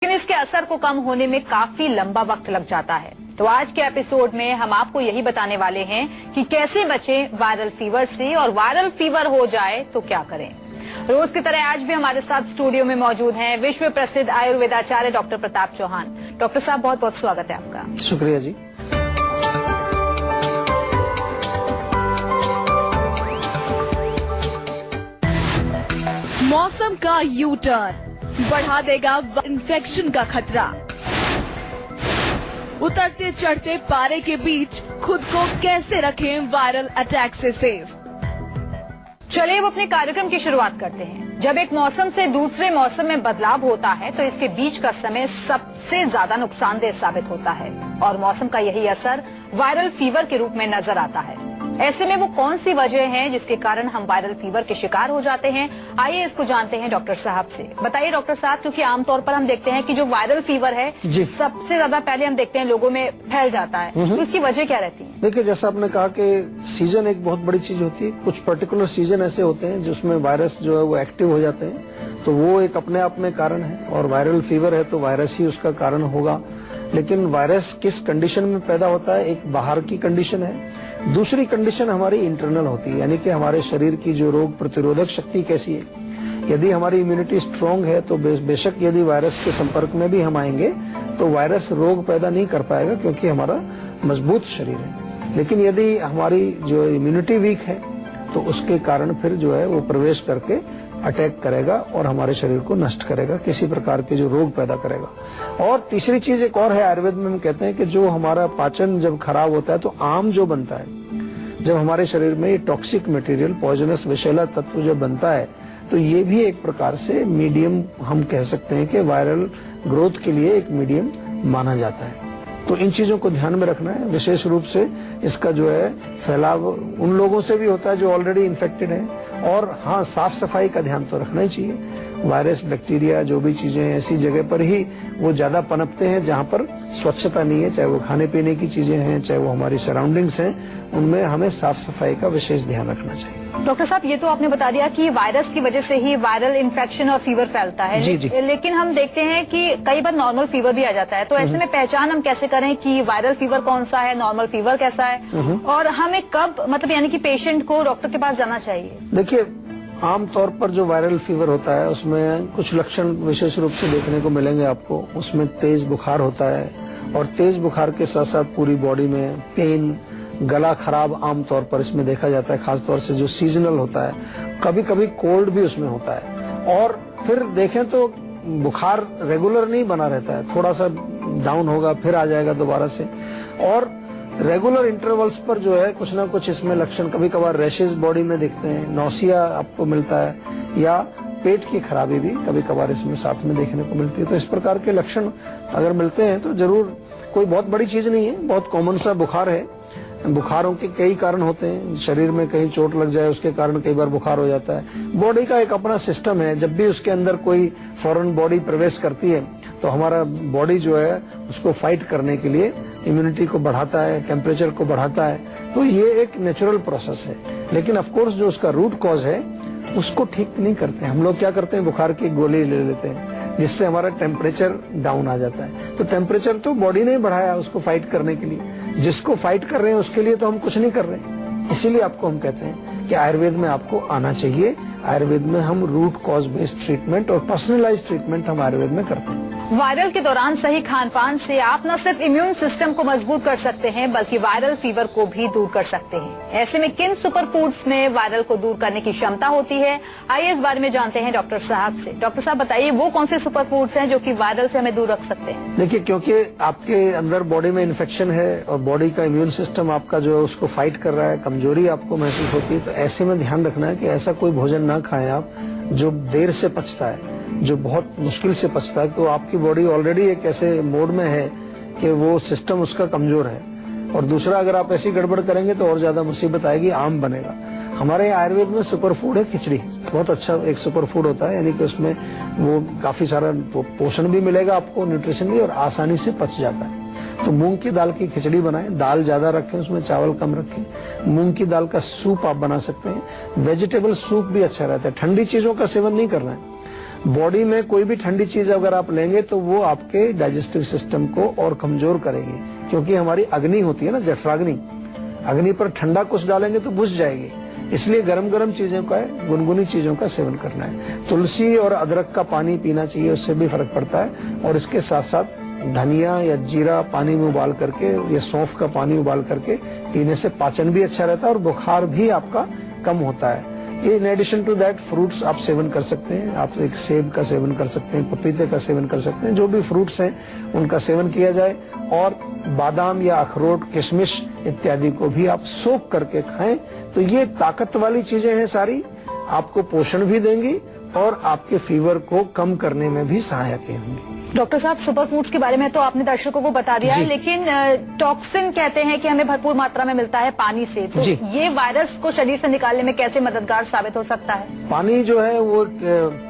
लेकिन इसके असर को कम होने में काफी लंबा वक्त लग जाता है। तो आज के एपिसोड में हम आपको यही बताने वाले हैं कि कैसे बचें वायरल फीवर से, और वायरल फीवर हो जाए तो क्या करें। रोज की तरह आज भी हमारे साथ स्टूडियो में मौजूद हैं विश्व प्रसिद्ध आयुर्वेदाचार्य डॉक्टर प्रताप चौहान। डॉक्टर साहब, बहुत बहुत स्वागत है आपका। शुक्रिया जी। मौसम का यू टर्न बढ़ा देगा इन्फेक्शन का खतरा। उतरते चढ़ते पारे के बीच खुद को कैसे रखें वायरल अटैक से सेफ। चलिए अब अपने कार्यक्रम की शुरुआत करते हैं। जब एक मौसम से दूसरे मौसम में बदलाव होता है तो इसके बीच का समय सबसे ज्यादा नुकसानदेह साबित होता है, और मौसम का यही असर वायरल फीवर के रूप में नजर आता है। ऐसे में वो कौन सी वजह है जिसके कारण हम वायरल फीवर के शिकार हो जाते हैं, आइए इसको जानते हैं डॉक्टर साहब से। बताइए डॉक्टर साहब, क्योंकि आमतौर पर हम देखते हैं कि जो वायरल फीवर है सबसे ज्यादा पहले हम देखते हैं लोगों में फैल जाता है, तो इसकी वजह क्या रहती है? देखिए, जैसा आपने कहा कि सीजन एक बहुत बड़ी चीज होती है। कुछ पर्टिकुलर सीजन ऐसे होते हैं जिसमें वायरस जो है वो एक्टिव हो जाते हैं, तो वो एक अपने आप में कारण है। और वायरल फीवर है तो वायरस ही उसका कारण होगा। लेकिन वायरस किस कंडीशन में पैदा होता है, एक बाहर की कंडीशन है, दूसरी कंडीशन हमारी इंटरनल होती है, यानी कि हमारे शरीर की जो रोग प्रतिरोधक शक्ति कैसी है। यदि हमारी इम्यूनिटी स्ट्रांग है तो बेशक यदि वायरस के संपर्क में भी हम आएंगे तो वायरस रोग पैदा नहीं कर पाएगा, क्योंकि हमारा मजबूत शरीर है। लेकिन यदि हमारी जो इम्यूनिटी वीक है तो उसके कारण फिर जो है वो प्रवेश करके अटैक करेगा और हमारे शरीर को नष्ट करेगा, किसी प्रकार के जो रोग पैदा करेगा। और तीसरी चीज एक और है, आयुर्वेद में हम कहते हैं कि जो हमारा पाचन जब खराब होता है तो आम जो बनता है, जब हमारे शरीर में ये टॉक्सिक मटेरियल, पॉइजनस विषैला तत्व जब बनता है, तो ये भी एक प्रकार से मीडियम हम कह सकते हैं कि वायरल ग्रोथ के लिए एक मीडियम माना जाता है। तो इन चीजों को ध्यान में रखना है। विशेष रूप से इसका जो है फैलाव उन लोगों से भी होता है जो ऑलरेडी इन्फेक्टेड हैं, और हाँ, साफ सफाई का ध्यान तो रखना ही चाहिए। वायरस, बैक्टीरिया, जो भी चीजें ऐसी जगह पर ही वो ज्यादा पनपते हैं जहाँ पर स्वच्छता नहीं है, चाहे वो खाने पीने की चीजें हैं, चाहे वो हमारी सराउंडिंग्स हैं, उनमें हमें साफ सफाई का विशेष ध्यान रखना चाहिए। डॉक्टर साहब, ये तो आपने बता दिया कि वायरस की वजह से ही वायरल इन्फेक्शन और फीवर फैलता है। जी। लेकिन हम देखते हैं कि कई बार नॉर्मल फीवर भी आ जाता है, तो ऐसे में पहचान हम कैसे करें कि वायरल फीवर कौन सा है, नॉर्मल फीवर कैसा है, और हमें कब, मतलब यानी कि पेशेंट को डॉक्टर के पास जाना चाहिए? देखिए, आमतौर पर जो वायरल फीवर होता है उसमें कुछ लक्षण विशेष रूप से देखने को मिलेंगे आपको। उसमें तेज बुखार होता है, और तेज बुखार के साथ साथ पूरी बॉडी में पेन, गला खराब आमतौर पर इसमें देखा जाता है, खासतौर से जो सीजनल होता है। कभी कभी कोल्ड भी उसमें होता है। और फिर देखें तो बुखार रेगुलर नहीं बना रहता है, थोड़ा सा डाउन होगा फिर आ जाएगा दोबारा से। और रेगुलर इंटरवल्स पर जो है कुछ ना कुछ इसमें लक्षण, कभी कभार रैशेज बॉडी में दिखते हैं, नौसिया आपको मिलता है, या पेट की खराबी भी कभी कभार इसमें साथ में देखने को मिलती है। तो इस प्रकार के लक्षण अगर मिलते हैं तो जरूर, कोई बहुत बड़ी चीज नहीं है, बहुत कॉमन सा बुखार है। बुखारों के कई कारण होते हैं, शरीर में कहीं चोट लग जाए उसके कारण कई बार बुखार हो जाता है। बॉडी का एक अपना सिस्टम है, जब भी उसके अंदर कोई फॉरेन बॉडी प्रवेश करती है तो हमारा बॉडी जो है उसको फाइट करने के लिए इम्यूनिटी को बढ़ाता है, टेम्परेचर को बढ़ाता है। तो ये एक नेचुरल प्रोसेस है। लेकिन ऑफ कोर्स जो उसका रूट कॉज है उसको ठीक नहीं करते। हम लोग क्या करते हैं, बुखार की गोली ले लेते हैं जिससे हमारा टेम्परेचर डाउन आ जाता है। तो टेम्परेचर तो बॉडी ने बढ़ाया उसको फाइट करने के लिए, जिसको फाइट कर रहे हैं उसके लिए तो हम कुछ नहीं कर रहे। इसीलिए आपको हम कहते हैं कि आयुर्वेद में आपको आना चाहिए। आयुर्वेद में हम रूट कॉज बेस्ड ट्रीटमेंट और पर्सनलाइज्ड ट्रीटमेंट हम आयुर्वेद में करते हैं। वायरल के दौरान सही खान पान से आप न सिर्फ इम्यून सिस्टम को मजबूत कर सकते हैं बल्कि वायरल फीवर को भी दूर कर सकते हैं। ऐसे में किन सुपर फूड्स में वायरल को दूर करने की क्षमता होती है, आइए इस बारे में जानते हैं डॉक्टर साहब से। डॉक्टर साहब, बताइए वो कौन से सुपर फूड्स हैं जो कि वायरल से हमें दूर रख सकते हैं? देखिए, क्योंकि आपके अंदर बॉडी में इन्फेक्शन है और बॉडी का इम्यून सिस्टम आपका जो है उसको फाइट कर रहा है, कमजोरी आपको महसूस होती है, तो ऐसे में ध्यान रखना है कि ऐसा कोई भोजन ना खाएं आप जो देर से पचता है, जो बहुत मुश्किल से पचता है। तो आपकी बॉडी ऑलरेडी एक ऐसे मोड में है कि वो सिस्टम उसका कमजोर है। और दूसरा, अगर आप ऐसी गड़बड़ करेंगे तो और ज्यादा मुसीबत आएगी, आम बनेगा। हमारे आयुर्वेद में सुपर फूड है खिचड़ी, बहुत अच्छा एक सुपर फूड होता है, यानी कि उसमें वो काफी सारा पोषण भी मिलेगा आपको, न्यूट्रिशन भी, और आसानी से पच जाता है। तो मूंग की दाल की खिचड़ी बनाएं, दाल ज्यादा रखें, उसमें चावल कम रखें। मूंग की दाल का सूप आप बना सकते हैं। वेजिटेबल सूप भी अच्छा रहता है। ठंडी चीजों का सेवन नहीं करना है। बॉडी में कोई भी ठंडी चीज अगर आप लेंगे तो वो आपके डाइजेस्टिव सिस्टम को और कमजोर करेगी, क्योंकि हमारी अग्नि होती है ना, जठराग्नि, अग्नि पर ठंडा कुछ डालेंगे तो बुझ जाएगी। इसलिए गरम गरम चीजों का, गुनगुनी चीजों का सेवन करना है। तुलसी और अदरक का पानी पीना चाहिए, उससे भी फर्क पड़ता है। और इसके साथ साथ धनिया या जीरा पानी में उबाल करके या सौंफ का पानी उबाल करके पीने से पाचन भी अच्छा रहता है और बुखार भी आपका कम होता है। In addition to that fruits आप सेवन कर सकते हैं। आप एक सेब का सेवन कर सकते हैं, पपीते का सेवन कर सकते हैं, जो भी फ्रूट्स हैं उनका सेवन किया जाए। और बादाम या अखरोट, किशमिश इत्यादि को भी आप सोख करके खाएं। तो ये ताकत वाली चीजें हैं सारी, आपको पोषण भी देंगी और आपके फीवर को कम करने में भी सहायक होंगी। डॉक्टर साहब, सुपर फूड्स के बारे में तो आपने दर्शकों को बता दिया है, लेकिन टॉक्सिन कहते हैं कि हमें भरपूर मात्रा में मिलता है पानी से, तो ये वायरस को शरीर से निकालने में कैसे मददगार साबित हो सकता है? पानी जो है वो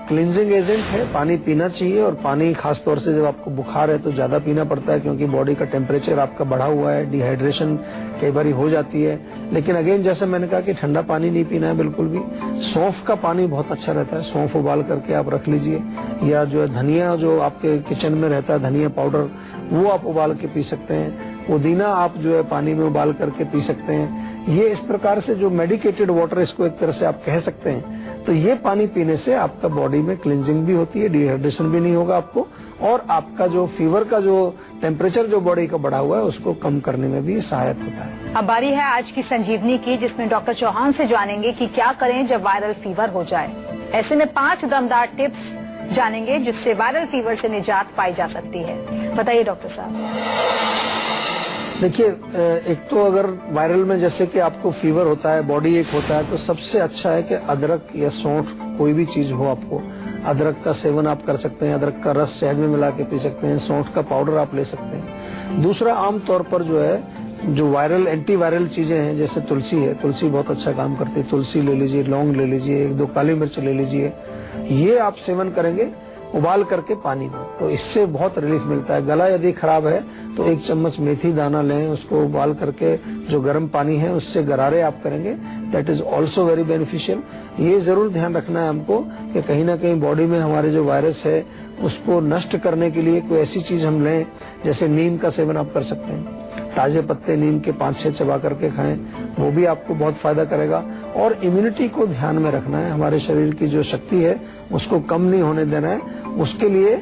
क्लींजिंग एजेंट है, पानी पीना चाहिए। और पानी खास तौर से जब आपको बुखार है तो ज्यादा पीना पड़ता है, क्योंकि बॉडी का टेम्परेचर आपका बढ़ा हुआ है, डिहाइड्रेशन कई बार हो जाती है। लेकिन अगेन जैसे मैंने कहा कि ठंडा पानी नहीं पीना है बिल्कुल भी। सौंफ का पानी बहुत अच्छा रहता है, सौंफ उबाल करके आप रख लीजिए। या जो है धनिया, जो आपके किचन में रहता है धनिया पाउडर, वो आप उबाल के पी सकते हैं। पुदीना आप जो है पानी में उबाल करके पी सकते हैं। ये इस प्रकार से जो मेडिकेटेड वाटर, इसको एक तरह से आप कह सकते हैं, तो ये पानी पीने से आपका बॉडी में क्लींजिंग भी होती है, डिहाइड्रेशन भी नहीं होगा आपको, और आपका जो फीवर का जो टेम्परेचर जो बॉडी का बढ़ा हुआ है उसको कम करने में भी सहायक होता है। अब बारी है आज की संजीवनी की, जिसमें डॉक्टर चौहान से जानेंगे कि क्या करें जब वायरल फीवर हो जाए। ऐसे में 5 दमदार टिप्स जानेंगे जिससे वायरल फीवर से निजात पाई जा सकती है। बताइए डॉक्टर साहब। देखिए, एक तो अगर वायरल में जैसे कि आपको फीवर होता है, बॉडी एक होता है, तो सबसे अच्छा है कि अदरक या सौंठ कोई भी चीज हो, आपको अदरक का सेवन आप कर सकते हैं। अदरक का रस शहद में मिला के पी सकते हैं, सौंठ का पाउडर आप ले सकते हैं। दूसरा, आमतौर पर जो है जो वायरल एंटी वायरल चीजें हैं, जैसे तुलसी है, तुलसी बहुत अच्छा काम करती है। तुलसी ले लीजिए, लौंग ले लीजिए, 1-2 काली मिर्च ले लीजिए, ये आप सेवन करेंगे उबाल करके पानी में, तो इससे बहुत रिलीफ मिलता है। गला यदि खराब है तो 1 चम्मच मेथी दाना लें, उसको उबाल करके जो गर्म पानी है उससे गरारे आप करेंगे, that is also very beneficial. ये जरूर ध्यान रखना है हमको कि कहीं ना कहीं बॉडी में हमारे जो वायरस है उसको नष्ट करने के लिए कोई ऐसी चीज हम लें, जैसे नीम का सेवन आप कर सकते हैं। ताजे पत्ते नीम के 5-6 चबा करके खाएं, वो भी आपको बहुत फायदा करेगा। और इम्यूनिटी को ध्यान में रखना है, हमारे शरीर की जो शक्ति है उसको कम नहीं होने देना है। उसके लिए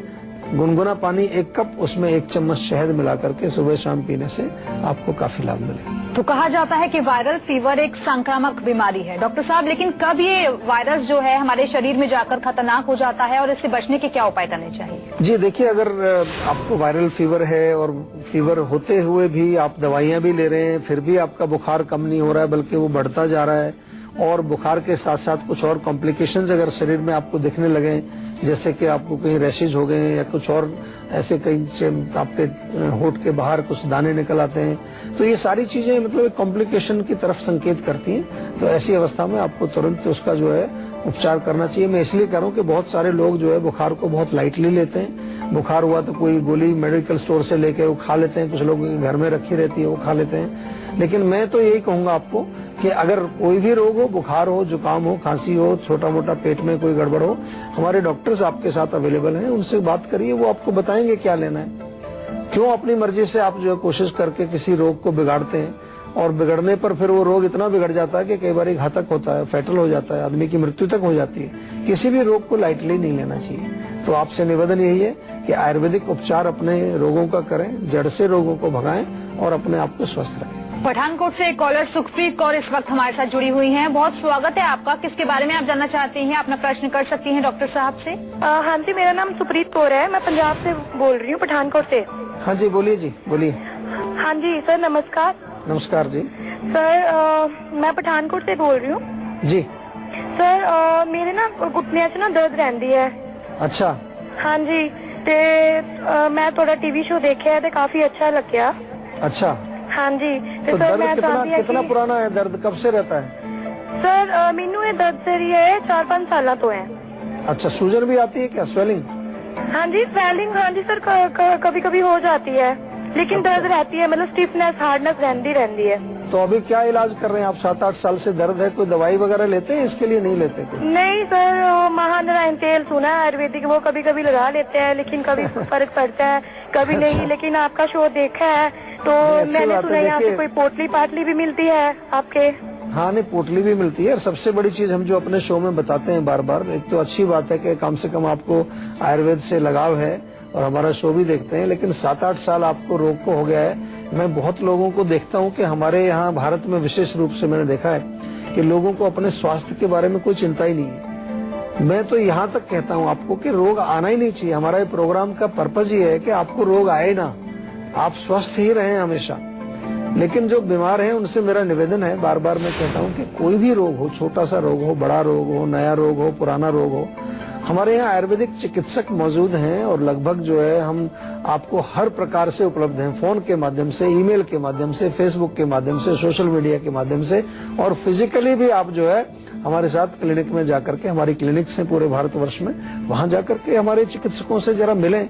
गुनगुना पानी 1 कप, उसमें 1 चम्मच शहद मिला करके सुबह शाम पीने से आपको काफी लाभ मिलेगा। तो कहा जाता है कि वायरल फीवर एक संक्रामक बीमारी है डॉक्टर साहब, लेकिन कब ये वायरस जो है हमारे शरीर में जाकर खतरनाक हो जाता है और इससे बचने के क्या उपाय करने चाहिए? जी देखिए, अगर आपको वायरल फीवर है और फीवर होते हुए भी आप दवाइयां भी ले रहे हैं, फिर भी आपका बुखार कम नहीं हो रहा है बल्कि वो बढ़ता जा रहा है, और बुखार के साथ साथ कुछ और कॉम्प्लिकेशंस अगर शरीर में आपको दिखने लगे, जैसे कि आपको कहीं रैशेज हो गए या कुछ और ऐसे कहीं आपके होठ के बाहर कुछ दाने निकल आते हैं, तो ये सारी चीजें मतलब एक कॉम्प्लिकेशन की तरफ संकेत करती हैं। तो ऐसी अवस्था में आपको तुरंत उसका जो है उपचार करना चाहिए। मैं इसलिए कह रहा हूँ कि बहुत सारे लोग जो है बुखार को बहुत लाइटली लेते हैं। बुखार हुआ तो कोई गोली मेडिकल स्टोर से लेके वो खा लेते हैं, कुछ लोग घर में रखी रहती है वो खा लेते हैं। लेकिन मैं तो यही कहूंगा आपको कि अगर कोई भी रोग हो, बुखार हो, जुकाम हो, खांसी हो, छोटा मोटा पेट में कोई गड़बड़ हो, हमारे डॉक्टर्स आपके साथ अवेलेबल हैं, उनसे बात करिए, वो आपको बताएंगे क्या लेना है। क्यों अपनी मर्जी से आप जो है कोशिश करके किसी रोग को बिगाड़ते हैं, और बिगड़ने पर फिर वो रोग इतना बिगड़ जाता है कि कई बार घातक होता है, फैटल हो जाता है, आदमी की मृत्यु तक हो जाती है। किसी भी रोग को लाइटली नहीं लेना चाहिए। तो आपसे निवेदन यही है कि आयुर्वेदिक उपचार अपने रोगों का करें, जड़ से रोगों को भगाएं और अपने आप को स्वस्थ रखें। पठानकोट से कॉलर सुखप्रीत कौर इस वक्त हमारे साथ जुड़ी हुई हैं। बहुत स्वागत है आपका। किसके बारे में आप जानना चाहती हैं? अपना प्रश्न कर सकती हैं डॉक्टर साहब से। हाँ जी, मेरा नाम सुखप्रीत कौर है, मैं पंजाब से बोल रही हूँ, पठानकोट से। हाँ जी, बोलिए जी, बोलिए। हाँ जी सर, नमस्कार। नमस्कार जी। सर मैं पठानकोट से बोल रही हूँ जी। सर मेरे ना घुटने च ना दर्द रहती है। अच्छा। हाँ जी, ते मैं थोड़ा टीवी शो देखा है, काफी अच्छा लग्या। अच्छा। हाँ जी। तो दर्द कितना पुराना है? दर्द कब से रहता है? सर मैनू ये दर्द से रही है 4-5 साल तो है। अच्छा, सूजन भी आती है क्या? स्वेलिंग? हाँ जी, स्वेलिंग हाँ जी सर कभी कभी हो जाती है, लेकिन अच्छा। दर्द रहती है, मतलब स्टिफनेस, हार्डनेस रहती है। तो अभी क्या इलाज कर रहे हैं आप? 7-8 साल से दर्द है, कोई दवाई वगैरह लेते हैं इसके लिए? नहीं लेते कोई? नहीं सर, महानारायण तेल सुना है आयुर्वेदिक, वो कभी कभी लगा लेते हैं, लेकिन कभी फर्क पड़ता है, कभी नहीं। लेकिन आपका शो देखा है तो मैंने सुना यहाँ से कोई पोटली पाटली भी मिलती है आपके? हाँ, नहीं पोटली भी मिलती है। और सबसे बड़ी चीज हम जो अपने शो में बताते हैं बार बार, एक तो अच्छी बात है कि कम से कम आपको आयुर्वेद से लगाव है और हमारा शो भी देखते हैं, लेकिन 7-8 साल आपको रोग को हो गया है। मैं बहुत लोगों को देखता हूँ कि हमारे यहाँ भारत में विशेष रूप से मैंने देखा है कि लोगों को अपने स्वास्थ्य के बारे में कोई चिंता ही नहीं है। मैं तो यहाँ तक कहता हूँ आपको कि रोग आना ही नहीं चाहिए। हमारा ये प्रोग्राम का पर्पज ये है कि आपको रोग आए ना, आप स्वस्थ ही रहें हमेशा। लेकिन जो बीमार हैं उनसे मेरा निवेदन है, बार बार मैं कहता हूँ कि कोई भी रोग हो, छोटा सा रोग हो, बड़ा रोग हो, नया रोग हो, पुराना रोग हो, हमारे यहाँ आयुर्वेदिक चिकित्सक मौजूद हैं और लगभग जो है हम आपको हर प्रकार से उपलब्ध हैं, फोन के माध्यम से, ईमेल के माध्यम से, फेसबुक के माध्यम से, सोशल मीडिया के माध्यम से, और फिजिकली भी आप जो है हमारे साथ क्लिनिक में जाकर के, हमारी क्लिनिक्स हैं पूरे भारतवर्ष में, वहां जाकर के हमारे चिकित्सकों से जरा मिलें।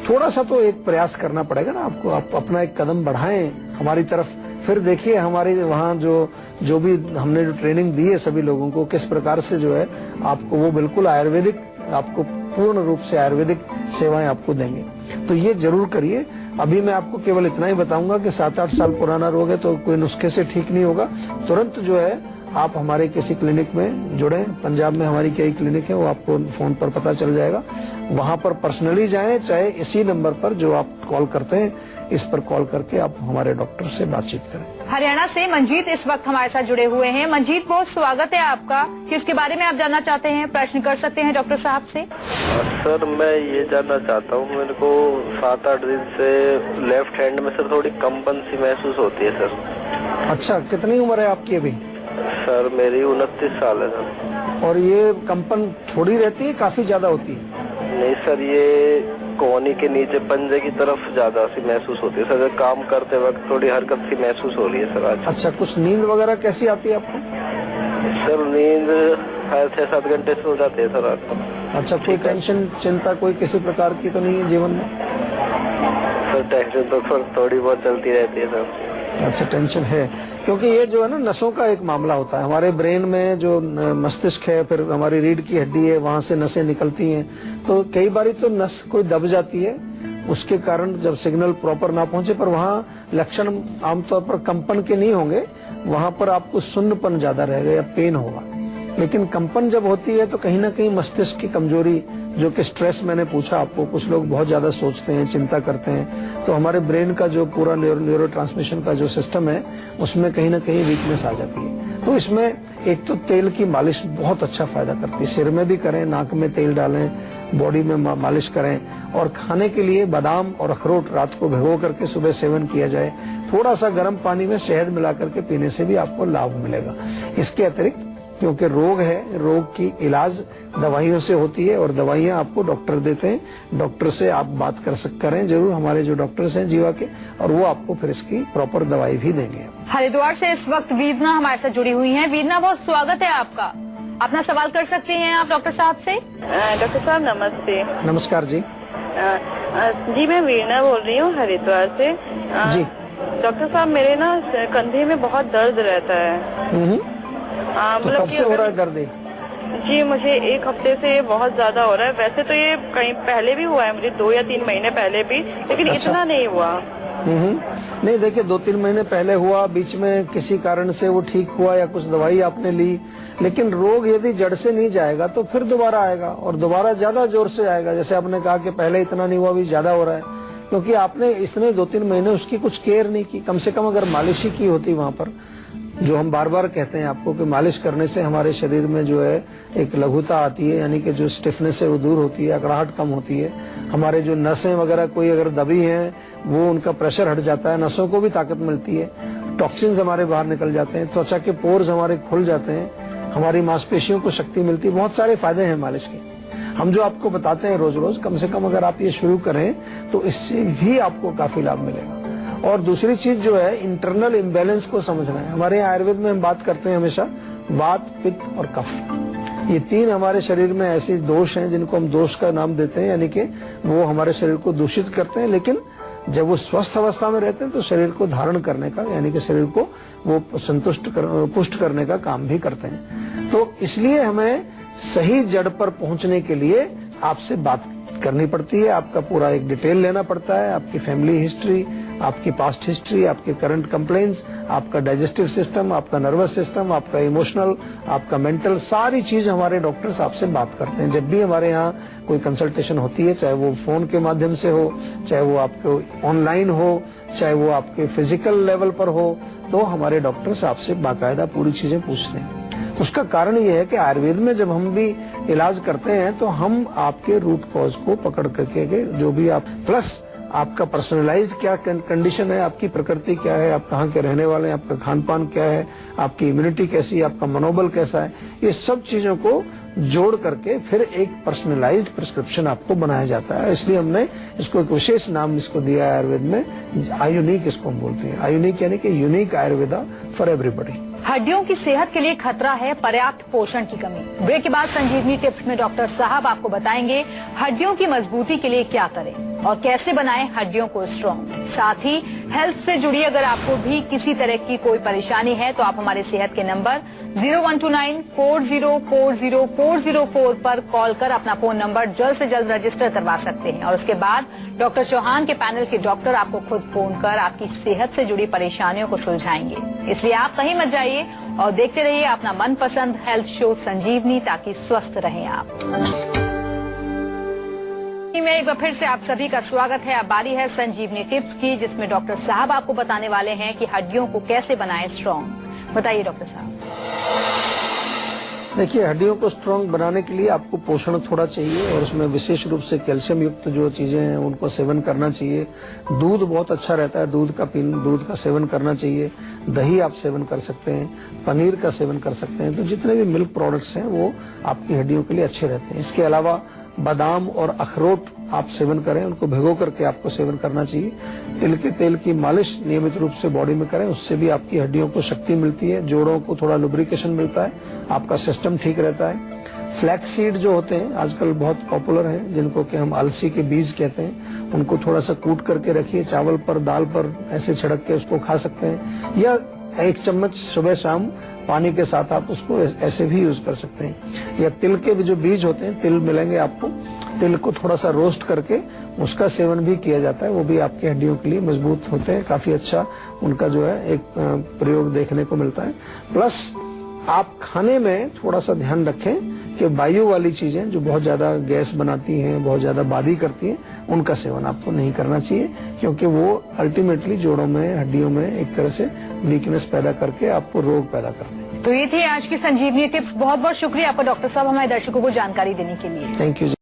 थोड़ा सा तो एक प्रयास करना पड़ेगा ना आपको, आप अपना एक कदम बढ़ाएं हमारी तरफ। फिर देखिए हमारे वहाँ जो भी हमने जो ट्रेनिंग दी है सभी लोगों को, किस प्रकार से जो है आपको वो बिल्कुल आयुर्वेदिक, आपको पूर्ण रूप से आयुर्वेदिक सेवाएं आपको देंगे। तो ये जरूर करिए। अभी मैं आपको केवल इतना ही बताऊंगा कि 7-8 साल पुराना रोग है तो कोई नुस्खे से ठीक नहीं होगा। तुरंत जो है आप हमारे किसी क्लिनिक में जुड़ें। पंजाब में हमारी कई क्लिनिक है, वो आपको फोन पर पता चल जाएगा। वहां पर पर्सनली जाएं, चाहे इसी नंबर पर जो आप कॉल करते हैं, इस पर कॉल करके आप हमारे डॉक्टर से बातचीत करें। हरियाणा से मंजीत इस वक्त हमारे साथ जुड़े हुए हैं। मंजीत, बहुत स्वागत है आपका। किसके बारे में आप जानना चाहते हैं? प्रश्न कर सकते हैं डॉक्टर साहब से। सर मैं ये जानना चाहता हूँ, मेरे को 7-8 दिन से लेफ्ट हैंड में सर थोड़ी कंपन सी महसूस होती है सर। अच्छा, कितनी उम्र है आपकी अभी? सर मेरी 29 साल है सर। और ये कंपन थोड़ी रहती है, काफी ज्यादा होती है? नहीं सर, ये कोहनी के नीचे पंजे की तरफ ज्यादा सी महसूस होती है सर। काम करते वक्त थोड़ी हरकत सी महसूस हो रही है सर आज। अच्छा, कुछ नींद वगैरह कैसी आती है आपको? सर नींद 6-7 घंटे से हो जाती है सर आज। अच्छा, कोई टेंशन चिंता कोई किसी प्रकार की तो नहीं है जीवन में? सर टेंशन तो सर थोड़ी बहुत चलती रहती है सर। अच्छा, टेंशन है, क्योंकि ये जो है ना नसों का एक मामला होता है। हमारे ब्रेन में जो मस्तिष्क है, फिर हमारी रीढ़ की हड्डी है, वहां से नसें निकलती हैं, तो कई बारी तो नस कोई दब जाती है, उसके कारण जब सिग्नल प्रॉपर ना पहुंचे, पर वहाँ लक्षण आमतौर पर कंपन के नहीं होंगे, वहां पर आपको सुन्नपन ज्यादा रहेगा या पेन होगा। लेकिन कंपन जब होती है तो कहीं ना कहीं मस्तिष्क की कमजोरी, जो कि स्ट्रेस मैंने पूछा आपको, कुछ लोग बहुत ज्यादा सोचते हैं, चिंता करते हैं, तो हमारे ब्रेन का जो पूरा न्यूरो ट्रांसमिशन का जो सिस्टम है उसमें कहीं ना कहीं वीकनेस आ जाती है। तो इसमें एक तो तेल की मालिश बहुत अच्छा फायदा करती है। सिर में भी करें, नाक में तेल डालें, बॉडी में मालिश करें, और खाने के लिए बादाम और अखरोट रात को भिगो करके सुबह सेवन किया जाए। थोड़ा सा गर्म पानी में शहद मिला करके पीने से भी आपको लाभ मिलेगा। इसके अतिरिक्त क्योंकि रोग है, रोग की इलाज दवाइयों से होती है और दवाइयां आपको डॉक्टर देते हैं। डॉक्टर से आप बात करें जरूर, हमारे जो डॉक्टर्स हैं जीवा के, और वो आपको फिर इसकी प्रॉपर दवाई भी देंगे। हरिद्वार से इस वक्त वीरना हमारे साथ जुड़ी हुई हैं। वीरना, बहुत स्वागत है आपका। अपना सवाल कर सकती हैं आप डॉक्टर साहब से। डॉक्टर साहब नमस्ते। नमस्कार जी। जी मैं वीरना बोल रही हूँ हरिद्वार से। जी डॉक्टर साहब, मेरे ना कंधे में बहुत दर्द रहता है। तो कब से हो रहा है दर्द? जी मुझे 1 हफ्ते से बहुत ज्यादा हो रहा है। वैसे तो ये कहीं पहले भी हुआ है मुझे, 2 या 3 महीने पहले भी, लेकिन अच्छा। इतना नहीं हुआ। नहीं, देखिए 2-3 महीने पहले हुआ, बीच में किसी कारण से वो ठीक हुआ या कुछ दवाई आपने ली, लेकिन रोग यदि जड़ से नहीं जाएगा तो फिर दोबारा आएगा और दोबारा ज्यादा जोर से आएगा। जैसे आपने कहा कि पहले इतना नहीं हुआ, अभी ज्यादा हो रहा है, क्योंकि आपने इसने 2-3 महीने उसकी कुछ केयर नहीं की। कम से कम अगर मालिश ही की होती वहां पर, जो हम बार बार कहते हैं आपको कि मालिश करने से हमारे शरीर में जो है एक लघुता आती है, यानी कि जो स्टिफनेस है वो दूर होती है, अकड़ाहट कम होती है, हमारे जो नसें वगैरह कोई अगर दबी हैं वो उनका प्रेशर हट जाता है, नसों को भी ताकत मिलती है, टॉक्सिन्स हमारे बाहर निकल जाते हैं, त्वचा के पोर्स हमारे खुल जाते हैं, हमारी मांसपेशियों को शक्ति मिलती है। बहुत सारे फायदे हैं मालिश के, हम जो आपको बताते हैं रोज रोज। कम से कम अगर आप ये शुरू करें तो इससे भी आपको काफी लाभ मिलेगा। और दूसरी चीज जो है, इंटरनल इम्बैलेंस को समझना है। हमारे यहाँ आयुर्वेद में हम बात करते हैं हमेशा वात, पित्त और कफ, ये 3 हमारे शरीर में ऐसे दोष हैं जिनको हम दोष का नाम देते हैं, यानी कि वो हमारे शरीर को दूषित करते हैं। लेकिन जब वो स्वस्थ अवस्था में रहते हैं तो शरीर को धारण करने का, यानी कि शरीर को वो पुष्ट करने का काम भी करते हैं। तो इसलिए हमें सही जड़ पर पहुंचने के लिए आपसे बात करनी पड़ती है। आपका पूरा एक डिटेल लेना पड़ता है, आपकी फैमिली हिस्ट्री, आपकी पास्ट हिस्ट्री, आपके करंट कंप्लेंट्स, आपका डाइजेस्टिव सिस्टम, आपका नर्वस सिस्टम, आपका इमोशनल, आपका मेंटल, सारी चीज हमारे डॉक्टर्स आपसे बात करते हैं। जब भी हमारे यहाँ कोई कंसल्टेशन होती है, चाहे वो फोन के माध्यम से हो, चाहे वो आपको ऑनलाइन हो, चाहे वो आपके फिजिकल लेवल पर हो, तो हमारे डॉक्टर्स आपसे बाकायदा पूरी चीजें पूछते हैं। उसका कारण ये है कि आयुर्वेद में जब हम भी इलाज करते हैं तो हम आपके रूट कॉज को पकड़ करके जो भी आप, प्लस आपका पर्सनलाइज्ड क्या कंडीशन है, आपकी प्रकृति क्या है, आप कहाँ के रहने वाले हैं, आपका खान पान क्या है, आपकी इम्यूनिटी कैसी है, आपका मनोबल कैसा है, ये सब चीजों को जोड़ करके फिर एक पर्सनलाइज्ड प्रिस्क्रिप्शन आपको बनाया जाता है। इसलिए हमने इसको एक विशेष नाम इसको दिया है आयुर्वेद में, आयुनिक इसको हम बोलते हैं। आयुनिक यानी कि यूनिक आयुर्वेदा फॉर एवरीबॉडी। हड्डियों की सेहत के लिए खतरा है पर्याप्त पोषण की कमी। ब्रेक के बाद संजीवनी टिप्स में डॉक्टर साहब आपको बताएंगे हड्डियों की मजबूती के लिए क्या करें और कैसे बनाएं हड्डियों को स्ट्रॉन्ग। साथ ही हेल्थ से जुड़ी अगर आपको भी किसी तरह की कोई परेशानी है तो आप हमारे सेहत के नंबर 0129404004 पर कॉल कर अपना फोन नंबर जल्द से जल्द रजिस्टर करवा सकते हैं और उसके बाद डॉक्टर चौहान के पैनल के डॉक्टर आपको खुद फोन कर आपकी सेहत से जुड़ी परेशानियों को सुलझाएंगे। इसलिए आप कहीं मत जाइए और देखते रहिए अपना मनपसंद हेल्थ शो संजीवनी, ताकि स्वस्थ रहें आप। में एक बार फिर से आप सभी का स्वागत है। अब बारी है संजीवनी टिप्स की, जिसमें डॉक्टर साहब आपको बताने वाले हैं कि हड्डियों को कैसे बनाएं स्ट्रॉन्ग। बताइए डॉक्टर साहब। देखिए, हड्डियों को स्ट्रांग बनाने के लिए आपको पोषण थोड़ा चाहिए और उसमें विशेष रूप से कैल्शियम युक्त जो चीजें हैं उनको सेवन करना चाहिए। दूध बहुत अच्छा रहता है, दूध का सेवन करना चाहिए। दही आप सेवन कर सकते हैं, पनीर का सेवन कर सकते हैं। तो जितने भी मिल्क प्रोडक्ट्स हैं वो आपकी हड्डियों के लिए अच्छे रहते हैं। इसके अलावा बादाम और अखरोट आप सेवन करें, उनको भिगो करके आपको सेवन करना चाहिए। तिल के तेल की मालिश नियमित रूप से बॉडी में करें, उससे भी आपकी हड्डियों को शक्ति मिलती है, जोड़ों को थोड़ा लुब्रिकेशन मिलता है, आपका सिस्टम ठीक रहता है। फ्लैक्स सीड जो होते हैं आजकल बहुत पॉपुलर हैं, जिनको कि हम अलसी के बीज कहते हैं, उनको थोड़ा सा कूट करके रखिए, चावल पर दाल पर ऐसे छिड़क के उसको खा सकते हैं, या 1 चम्मच सुबह शाम पानी के साथ आप उसको ऐसे भी यूज कर सकते हैं। या तिल के भी जो बीज होते हैं, तिल मिलेंगे आपको, तिल को थोड़ा सा रोस्ट करके उसका सेवन भी किया जाता है, वो भी आपकी हड्डियों के लिए मजबूत होते हैं। काफी अच्छा उनका जो है एक प्रयोग देखने को मिलता है। प्लस आप खाने में थोड़ा सा ध्यान रखें कि वायु वाली चीजें जो बहुत ज्यादा गैस बनाती हैं, बहुत ज्यादा बादी करती हैं, उनका सेवन आपको नहीं करना चाहिए, क्योंकि वो अल्टीमेटली जोड़ों में, हड्डियों में एक तरह से वीकनेस पैदा करके आपको रोग पैदा करते हैं। तो ये थी आज की संजीवनी टिप्स। बहुत बहुत शुक्रिया आपका डॉक्टर साहब हमारे दर्शकों को जानकारी देने के लिए। Thank you.